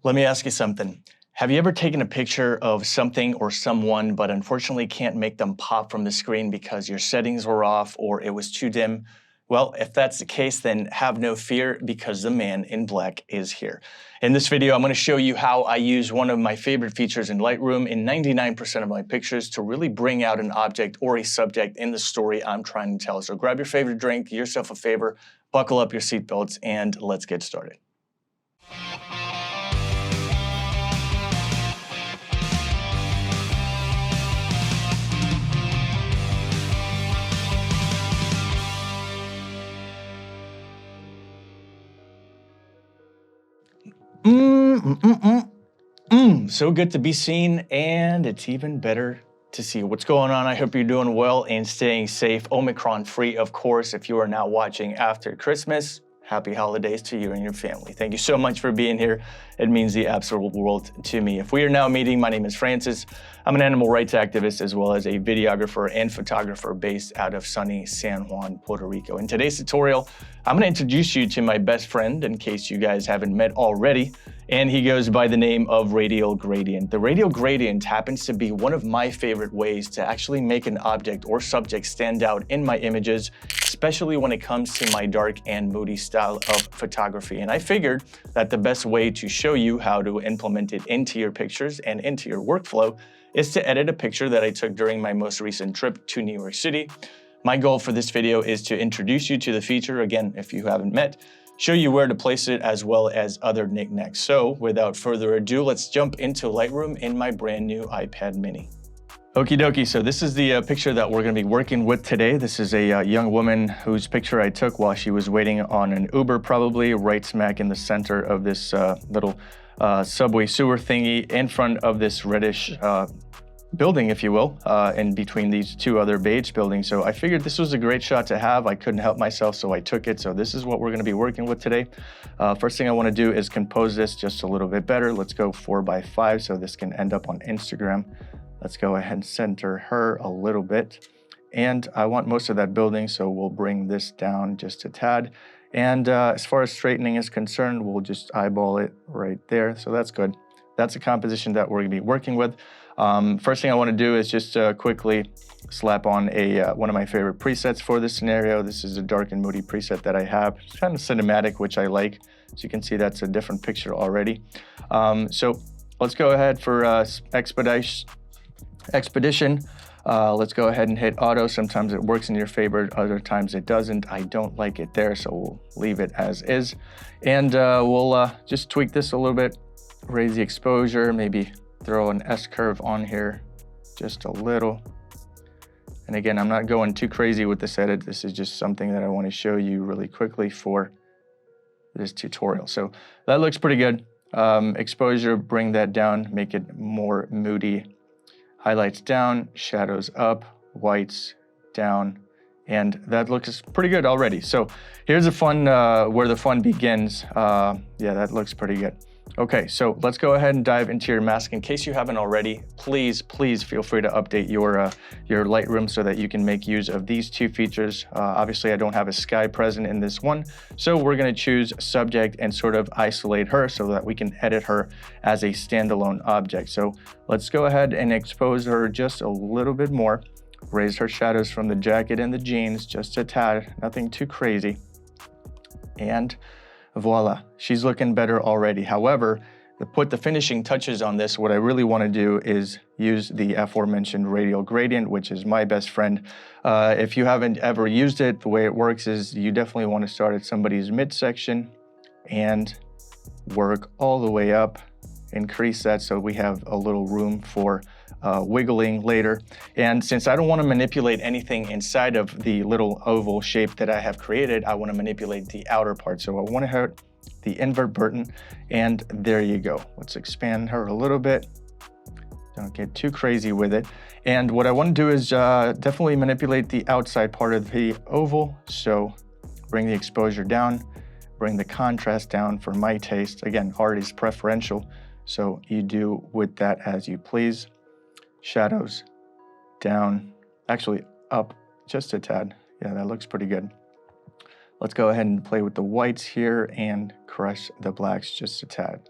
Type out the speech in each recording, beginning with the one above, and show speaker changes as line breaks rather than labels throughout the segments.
Let me ask you something. Have you ever taken a picture of something or someone, but unfortunately can't make them pop from the screen because your settings were off or it was too dim? Well, if that's the case, then have no fear because the man in black is here. In this video, I'm going to show you how I use one of my favorite features in Lightroom in 99% of my pictures to really bring out an object or a subject in the story I'm trying to tell. So grab your favorite drink, do yourself a favor, buckle up your seatbelts, and let's get started. So good to be seen, and it's even better to see what's going on. I hope you're doing well and staying safe, Omicron free, of course. If you are now watching after Christmas, happy holidays to you and your family. Thank you so much for being here. It means the absolute world to me. If we are now meeting, my name is Francis. I'm an animal rights activist as well as a videographer and photographer based out of sunny San Juan, Puerto Rico. In today's tutorial, I'm going to introduce you to my best friend in case you guys haven't met already, and he goes by the name of Radial Gradient. The Radial Gradient happens to be one of my favorite ways to actually make an object or subject stand out in my images, especially when it comes to my dark and moody style of photography. And I figured that the best way to show you how to implement it into your pictures and into your workflow is to edit a picture that I took during my most recent trip to New York City. My goal for this video is to introduce you to the feature, again, if you haven't met, show you where to place it as well as other knickknacks. So without further ado, let's jump into Lightroom in my brand new iPad mini. Okie dokie, so this is the picture that we're gonna be working with today. This is a young woman whose picture I took while she was waiting on an Uber, probably right smack in the center of this little subway sewer thingy in front of this reddish building, if you will, in between these two other beige buildings. So I figured this was a great shot to have. I couldn't help myself, so I took it. So this is what we're gonna be working with today. First thing I wanna do is compose this just a little bit better. Let's go 4x5 so this can end up on Instagram. Let's go ahead and center her a little bit. And I want most of that building, so we'll bring this down just a tad. And as far as straightening is concerned, we'll just eyeball it right there. So that's good. That's a composition that we're gonna be working with. First thing I wanna do is just quickly slap on one of my favorite presets for this scenario. This is a dark and moody preset that I have. It's kind of cinematic, which I like. So you can see that's a different picture already. So let's go ahead for expedition. Let's go ahead and hit auto. Sometimes it works in your favor, other times it doesn't. I don't like it there, so we'll leave it as is. And we'll just tweak this a little bit, raise the exposure, maybe throw an S-curve on here, just a little. And again, I'm not going too crazy with this edit. This is just something that I want to show you really quickly for this tutorial. So that looks pretty good. Exposure, bring that down, make it more moody. Highlights down, shadows up, whites down, and that looks pretty good already. So here's the fun, where the fun begins. Yeah, that looks pretty good. Okay, so let's go ahead and dive into your mask. In case you haven't already, please feel free to update your Lightroom so that you can make use of these two features. Obviously, I don't have a sky present in this one, so we're gonna choose subject and sort of isolate her so that we can edit her as a standalone object. So let's go ahead and expose her just a little bit more. Raise her shadows from the jacket and the jeans just a tad, nothing too crazy. And voila, she's looking better already. However, to put the finishing touches on this, what I really want to do is use the aforementioned Radial Gradient, which is my best friend. If you haven't ever used it, the way it works is you definitely want to start at somebody's midsection and work all the way up, increase that so we have a little room for wiggling later. And since I don't want to manipulate anything inside of the little oval shape that I have created, I want to manipulate the outer part. So I want to hit the invert button, and there you go. Let's expand her a little bit. Don't get too crazy with it. And what I want to do is definitely manipulate the outside part of the oval. So bring the exposure down, bring the contrast down for my taste. Again, art is preferential, so you do with that as you please. Shadows down, actually up just a tad. Yeah, that looks pretty good. Let's go ahead and play with the whites here and crush the blacks just a tad.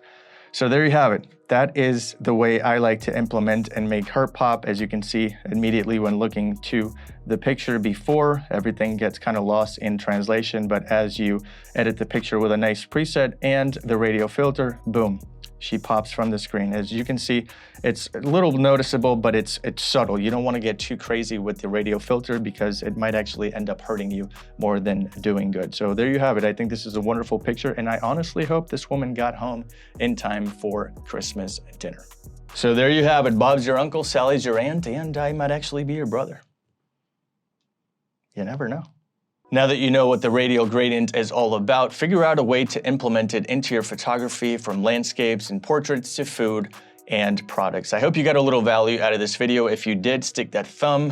So there you have it. That is the way I like to implement and make her pop. As you can see immediately when looking to the picture before, everything gets kind of lost in translation, but as you edit the picture with a nice preset and the radio filter, boom, she pops from the screen. As you can see, it's a little noticeable, but it's subtle. You don't want to get too crazy with the radio filter because it might actually end up hurting you more than doing good. So there you have it. I think this is a wonderful picture, and I honestly hope this woman got home in time for Christmas dinner. So there you have it. Bob's your uncle, Sally's your aunt, and I might actually be your brother. You never know. Now that you know what the radial gradient is all about, figure out a way to implement it into your photography, from landscapes and portraits to food and products. I hope you got a little value out of this video. If you did, stick that thumb,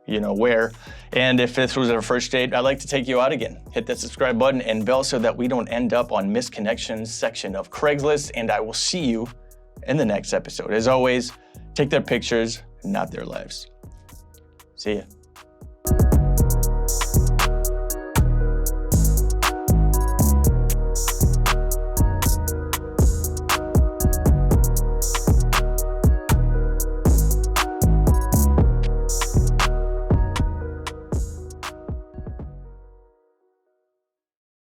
you know where. And if this was our first date, I'd like to take you out again. Hit that subscribe button and bell so that we don't end up on missed connections section of Craigslist, and I will see you in the next episode. As always, take their pictures, not their lives. See ya.